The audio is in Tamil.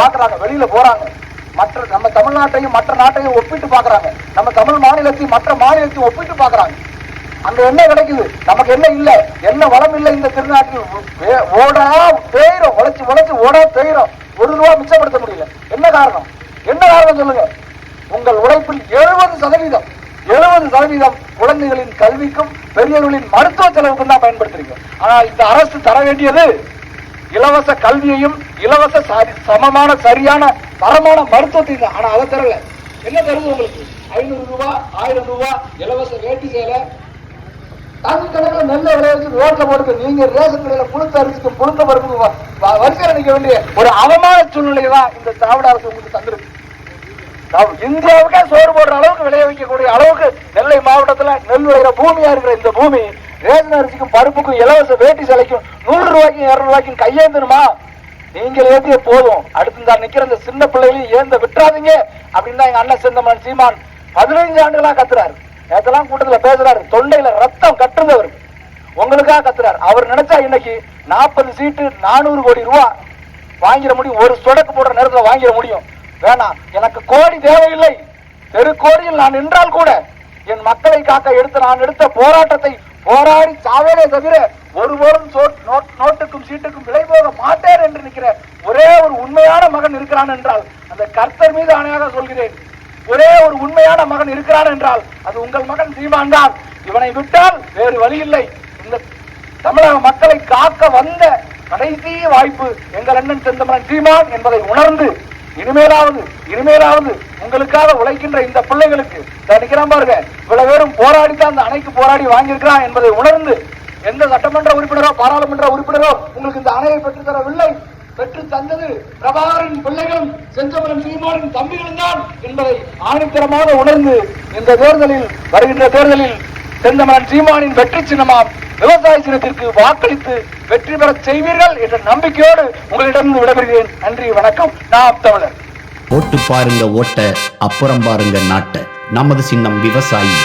பாக்குறாங்க, வெளியில போறாங்க, மற்ற நம்ம தமிழ்நாட்டையும் மற்ற நாட்டையும் ஒப்பிட்டு பாக்குறாங்க, நம்ம தமிழ் மாநிலத்தையும் மற்ற மாநிலத்தையும் ஒப்பிட்டு பாக்குறாங்க. அங்க என்ன கிடைக்குது, நமக்கு என்ன இல்ல, என்ன வளம் இல்லை இந்த திருநாட்டில். ஓடா தேயிரும், உழைச்சு உழைச்சு ஓடா தேயிரும், ₹1 மிச்சப்படுத்த முடியல. என்ன காரணம், என்ன காரணம் சொல்லுங்க? உங்கள் உழைப்பில் 70% குழந்தைகளின் கல்விக்கும் பெரியவர்களின் மருத்துவ செலவுக்கும் தான் பயன்படுத்துறீங்க. ஆனா இந்த அரசு தர வேண்டியது இலவச கல்வியையும் இலவச சமமான சரியான தரமான மருத்துவத்தையும் தான். ஆனா அதை தரல. என்ன தருது உங்களுக்கு? ₹500, ₹1000 இலவச வேட்டி சேலை, கணக்கில் நெல்லை விளைவிச்சு ரோட்ல போட்டு நீங்க ரேஷன் கடையில புழுத்த அரிசிக்கும் புழுத்த பருப்புக்கும் வரிசையில் நிற்க வேண்டிய ஒரு அவமான சூழ்நிலையை தான் இந்த திராவிட அரசு உங்களுக்கு தந்திருக்கு. இந்தியாவுக்கே சோறு போடுற அளவுக்கு விளைய வைக்கக்கூடிய அளவுக்கு நெல்லை மாவட்டத்தில் நெல் விளைகிற பூமியா இருக்கிற இந்த பூமி ரேஷன் அரிசிக்கும் பருப்புக்கும் இலவச வேட்டி சேலைக்கும் ₹100 ₹200 கையேந்தணுமா? நீங்கள் ஏற்றிய போதும், அடுத்து தான் நிக்கிற இந்த சின்ன பிள்ளைகளையும் ஏந்த விட்டுறாதீங்க அப்படின்னு தான் எங்க அண்ணன் செந்தமன் சீமான் 15 ஆண்டுகளா கத்துறாரு. நேத்தெல்லாம் கூட்டத்தில் பேசுறாரு, தொண்டையில ரத்தம் கட்டுறவர் உங்களுக்காக கத்துறாரு. அவர் நினைச்சா இன்னைக்கு 40 சீட்டு ₹400 கோடி வாங்கிட முடியும், ஒரு சொடக்கு போடுற நேரத்தில் வாங்கிட முடியும். வேணாம், எனக்கு கோடி தேவையில்லை, தெருக்கோடியில் நான் நின்றால் கூட என் மக்களை காக்க நான் எடுத்த போராட்டத்தை போராடி சாவேனே தவிர ஒருபோதும் நோட்டுக்கும் சீட்டுக்கும் விலை போக மாட்டேன் என்று நிற்கிற ஒரே ஒரு உண்மையான மகன் இருக்கிறான் என்றால், அந்த கர்த்தர் மீது ஆணையாக சொல்கிறேன், ஒரே ஒரு உண்மையான மகன் இருக்கிறான் என்றால் அது உங்கள் மகன் சீமான் தான். இவனை விட்டால் வேறு வழி இல்லை. இந்த தமிழக மக்களை காக்க வந்த கடைசி வாய்ப்பு எங்கள் அண்ணன் செந்தமன் சீமான் என்பதை உணர்ந்து இனிமேலாவது உங்களுக்காக உழைக்கின்ற இந்த பிள்ளைகளுக்கு நினைக்கிறான் பாருங்க, இவ்வளவு பேரும் போராடித்தான் அந்த அணைக்கு போராடி வாங்கியிருக்கிறான் என்பதை உணர்ந்து எந்த சட்டமன்ற உறுப்பினரோ பாராளுமன்ற உறுப்பினரோ உங்களுக்கு இந்த அணையை பெற்றுத் தரவில்லை, பெற்று தந்தது பிரபாகரின் பிள்ளைகளும் செந்தமன் சீமானின் தம்பிகளும் தான் என்பதை ஆணித்தரமாக உணர்ந்து இந்த தேர்தலில் வருகின்ற தேர்தலில் செந்தமன் சீமானின் வெற்றி சின்னமாம் விவசாய சின்னத்திற்கு வாக்களித்து வெற்றி பெற செய்வீர்கள் என்ற நம்பிக்கையோடு உங்களிடம் விடைபெறுகிறேன். நன்றி, வணக்கம். நாம் தமிழர். ஓட்டு பாருங்க ஓட்ட, அப்புறம் பாருங்க நாட்ட. நமது சின்னம் விவசாயி.